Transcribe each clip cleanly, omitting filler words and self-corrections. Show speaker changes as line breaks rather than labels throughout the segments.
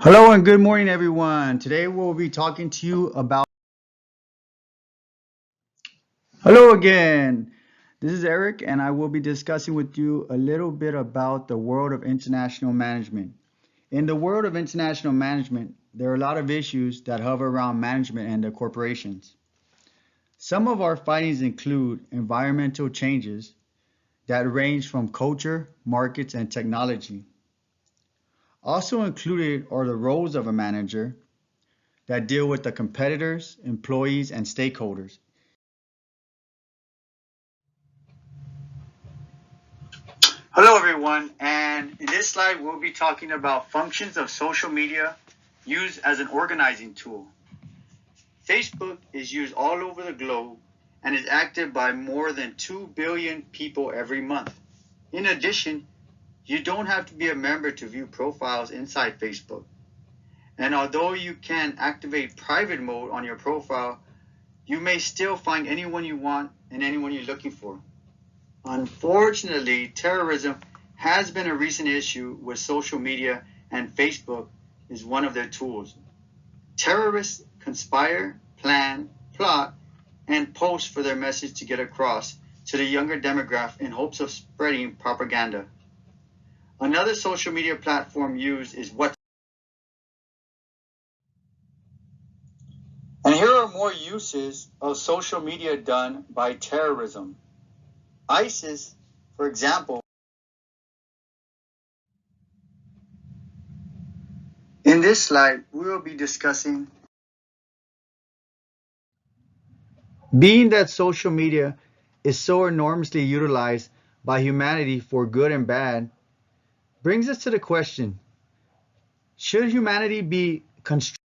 Hello and good morning, everyone. Today we'll be talking to you about. Hello again. This is Eric, and I will be discussing with you a little bit about the world of international management. In the world of international management, there are a lot of issues that hover around management and the corporations. Some of our findings include environmental changes that range from culture, markets, and technology. Also included are the roles of a manager that deal with the competitors, employees, and stakeholders. Hello, everyone. And in this slide, we'll be talking about functions of social media used as an organizing tool. Facebook is used all over the globe and is active by more than 2 billion people every month. In addition, you don't have to be a member to view profiles inside Facebook. And although you can activate private mode on your profile, you may still find anyone you want and anyone you're looking for. Unfortunately, terrorism has been a recent issue with social media, and Facebook is one of their tools. Terrorists conspire, plan, plot, and post for their message to get across to the younger demographic in hopes of spreading propaganda. Another social media platform used is WhatsApp. And here are more uses of social media done by terrorism. ISIS, for example. In this slide, we will be discussing. Being that social media is so enormously utilized by humanity for good and bad, brings us to the question, should humanity be constrained?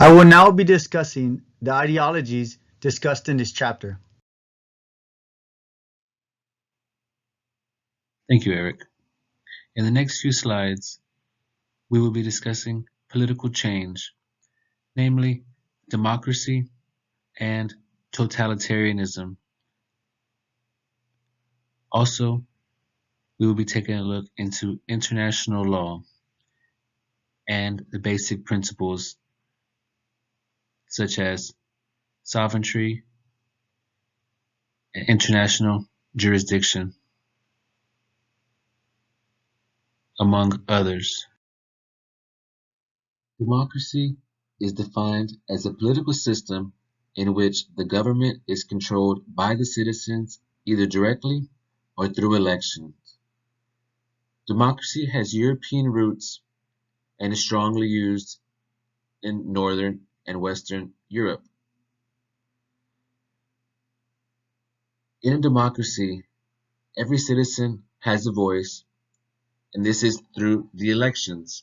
I will now be discussing the ideologies discussed in this chapter.
Thank you, Eric. In the next few slides, we will be discussing political change, namely democracy and totalitarianism. Also, we will be taking a look into international law and the basic principles such as sovereignty and international jurisdiction, among others. Democracy is defined as a political system in which the government is controlled by the citizens either directly or through elections. Democracy has European roots and is strongly used in Northern and Western Europe. In a democracy, every citizen has a voice, and this is through the elections.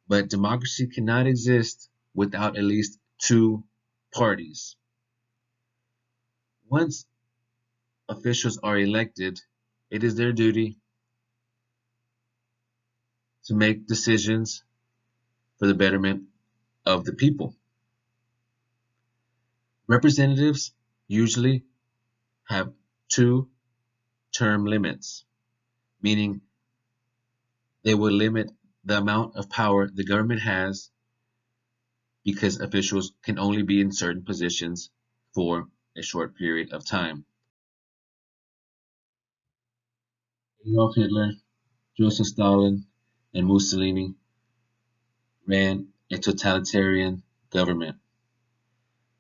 But democracy cannot exist without at least two parties. Once officials are elected, it is their duty to make decisions for the betterment of the people. Representatives usually have two term limits, meaning they will limit the amount of power the government has because officials can only be in certain positions for a short period of time. Adolf Hitler, Joseph Stalin, and Mussolini ran a totalitarian government.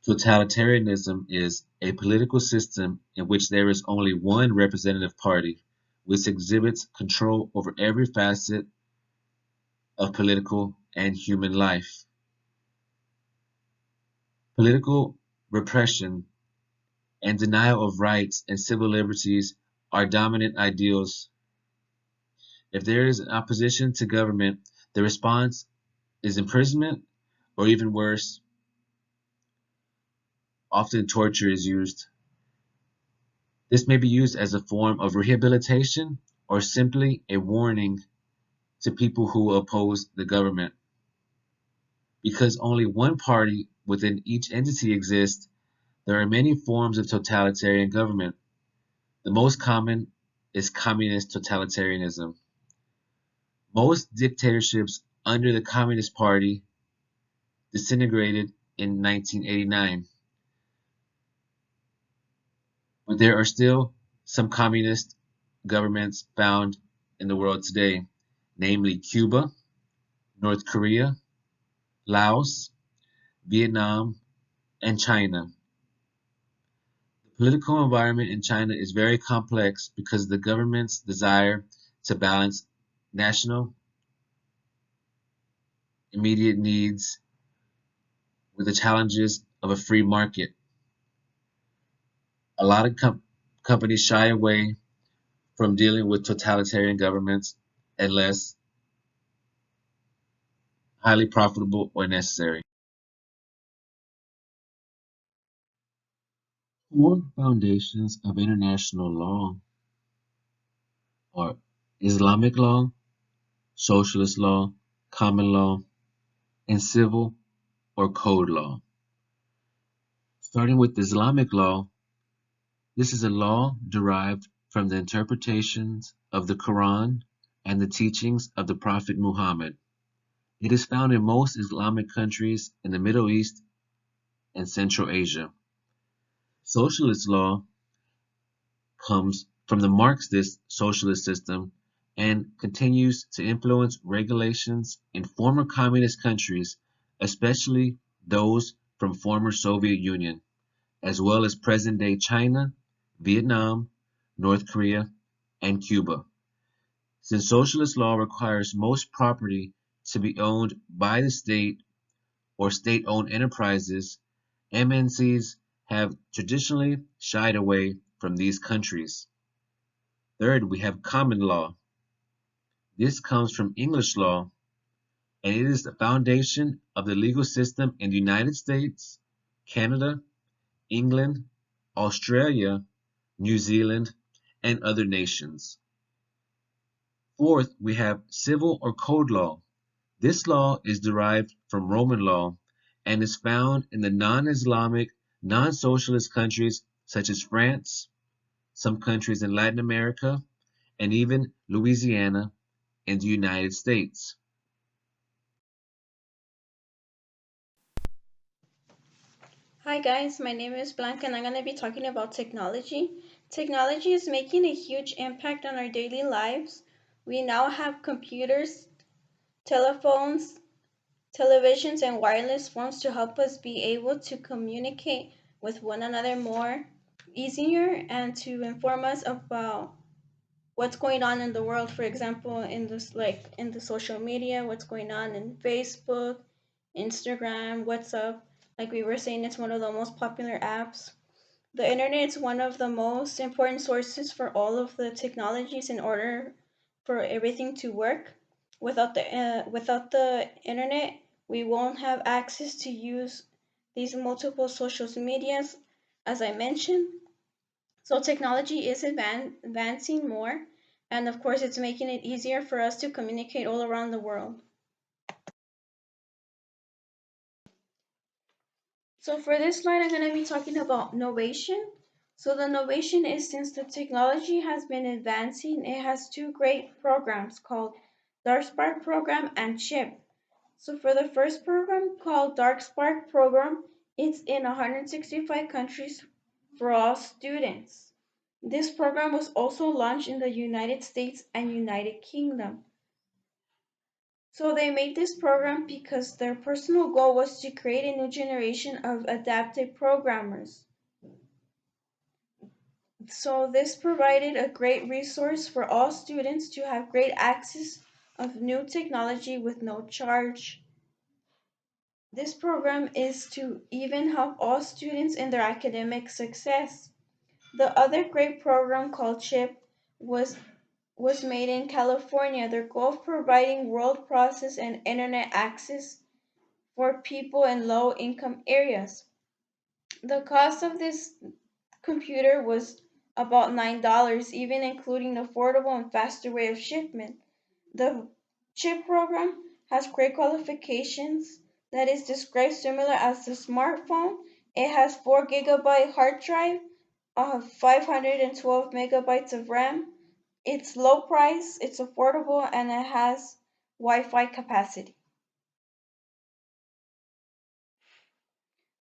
Totalitarianism is a political system in which there is only one representative party, which exhibits control over every facet of political and human life. Political repression and denial of rights and civil liberties are dominant ideals. If there is an opposition to government, the response is imprisonment, or even worse, often torture is used. This may be used as a form of rehabilitation or simply a warning to people who oppose the government. Because only one party within each entity exists, there are many forms of totalitarian government. The most common is communist totalitarianism. Most dictatorships under the Communist Party disintegrated in 1989, but there are still some communist governments found in the world today, namely Cuba, North Korea, Laos, Vietnam, and China. The political environment in China is very complex because the government's desire to balance national immediate needs with the challenges of a free market. A lot of companies shy away from dealing with totalitarian governments unless highly profitable or necessary. Core foundations of international law are Islamic law, socialist law, common law, and civil or code law. Starting with Islamic law, this is a law derived from the interpretations of the Quran and the teachings of the Prophet Muhammad. It is found in most Islamic countries in the Middle East and Central Asia. Socialist law comes from the Marxist socialist system and continues to influence regulations in former communist countries, especially those from former Soviet Union, as well as present-day China, Vietnam, North Korea, and Cuba. Since socialist law requires most property to be owned by the state or state-owned enterprises, MNCs have traditionally shied away from these countries. Third, we have common law. This comes from English law, and it is the foundation of the legal system in the United States, Canada, England, Australia, New Zealand, and other nations. Fourth, we have civil or code law. This law is derived from Roman law and is found in the non-Islamic, non-socialist countries such as France, some countries in Latin America, and even Louisiana in the United States.
Hi guys, my name is Blanca and I'm going to be talking about technology. Technology is making a huge impact on our daily lives. We now have computers, telephones, televisions, and wireless phones to help us be able to communicate with one another more easier and to inform us about what's going on in the world. For example, in this in the social media, what's going on in Facebook, Instagram, WhatsApp. Like we were saying, it's one of the most popular apps. The internet is one of the most important sources for all of the technologies in order for everything to work. Without the internet, we won't have access to use these multiple social medias, as I mentioned. So technology is advancing more, and of course, it's making it easier for us to communicate all around the world. So for this slide, I'm going to be talking about innovation. So the innovation is since the technology has been advancing, it has two great programs called Dark Spark program and CHIP. So for the first program called Dark Spark program, it's in 165 countries for all students. This program was also launched in the United States and United Kingdom. So they made this program because their personal goal was to create a new generation of adaptive programmers. So this provided a great resource for all students to have great access of new technology with no charge. This program is to even help all students in their academic success. The other great program called CHIP was was made in California. Their goal of providing world process and internet access for people in low income areas. The cost of this computer was about $9, even including affordable and faster way of shipment. The chip program has great qualifications that is described similar as the smartphone. It has 4 GB hard drive, 512 megabytes of RAM. It's low price, it's affordable, and it has Wi-Fi capacity.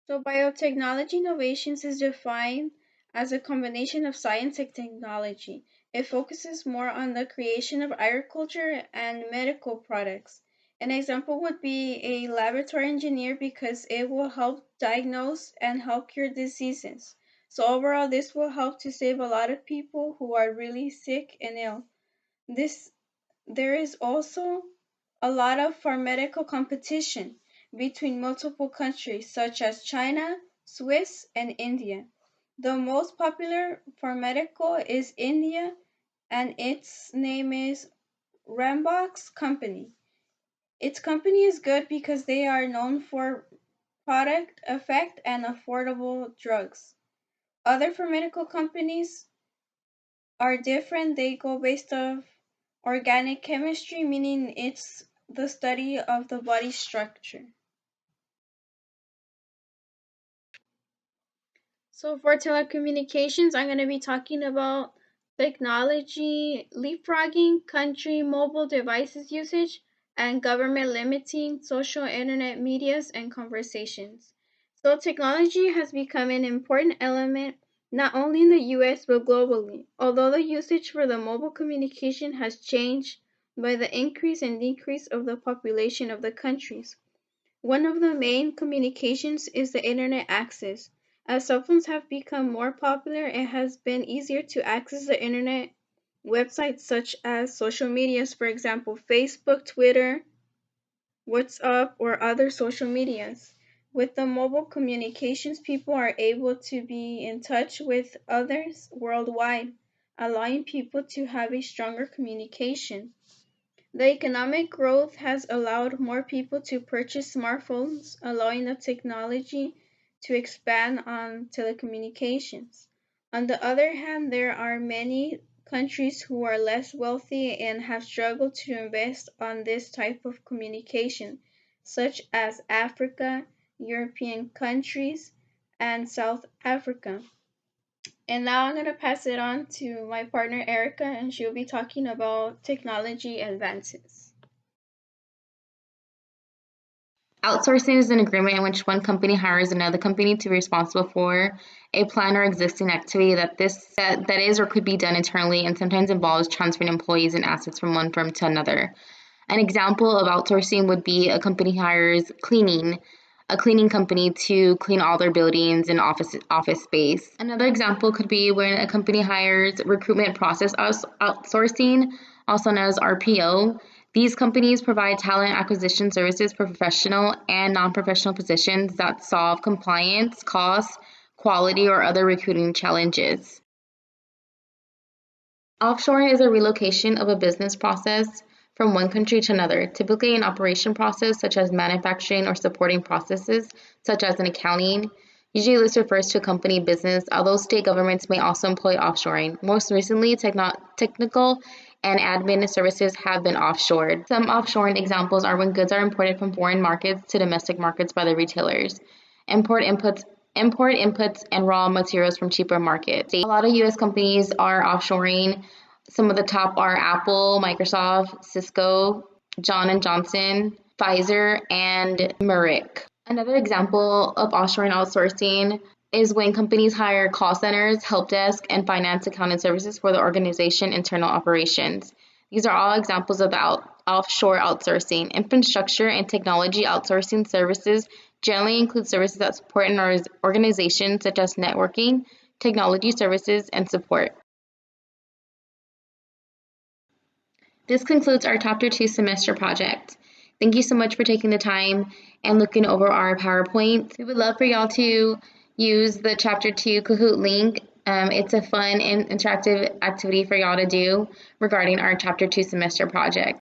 So biotechnology innovations is defined as a combination of science and technology. It focuses more on the creation of agriculture and medical products. An example would be a laboratory engineer because it will help diagnose and help cure diseases. So overall, this will help to save a lot of people who are really sick and ill. This There is also a lot of pharmaceutical competition between multiple countries such as China, Swiss, and India. The most popular pharmaceutical is India and its name is Rambox Company. Its company is good because they are known for product effect and affordable drugs. Other pharmaceutical companies are different. They go based off organic chemistry, meaning it's the study of the body structure. So for telecommunications, I'm going to be talking about technology leapfrogging, country mobile devices usage, and government limiting social internet medias and conversations. So technology has become an important element not only in the US but globally, although the usage for the mobile communication has changed by the increase and decrease of the population of the countries. One of the main communications is the internet access. As cell phones have become more popular, it has been easier to access the internet websites such as social medias, for example, Facebook, Twitter, WhatsApp, or other social medias. With the mobile communications, people are able to be in touch with others worldwide, allowing people to have a stronger communication. The economic growth has allowed more people to purchase smartphones, allowing the technology to expand on telecommunications. On the other hand, there are many countries who are less wealthy and have struggled to invest on this type of communication, such as Africa, European countries, and South Africa. And now I'm going to pass it on to my partner Erica, and she'll be talking about technology advances.
Outsourcing is an agreement in which one company hires another company to be responsible for a planned or existing activity that is or could be done internally and sometimes involves transferring employees and assets from one firm to another. An example of outsourcing would be a company hires a cleaning company to clean all their buildings and office space. Another example could be when a company hires recruitment process outsourcing, also known as RPO. These companies provide talent acquisition services for professional and non-professional positions that solve compliance, cost, quality, or other recruiting challenges. Offshoring is a relocation of a business process from one country to another, typically an operation process such as manufacturing or supporting processes such as an accounting. Usually this refers to a company business, although state governments may also employ offshoring. Most recently, technical and admin services have been offshored. Some offshoring examples are when goods are imported from foreign markets to domestic markets by the retailers. Import inputs and raw materials from cheaper markets. A lot of US companies are offshoring. Some of the top are Apple, Microsoft, Cisco, John and Johnson, Pfizer, and Merck. Another example of offshoring outsourcing is when companies hire call centers, help desk, and finance accounting services for the organization internal operations. These are all examples of offshore outsourcing. Infrastructure and technology outsourcing services generally include services that support an organization such as networking, technology services, and support. This concludes our Chapter 2 semester project. Thank you so much for taking the time and looking over our PowerPoint. We would love for y'all to use the Chapter 2 Kahoot link. It's a fun and interactive activity for y'all to do regarding our Chapter 2 semester project.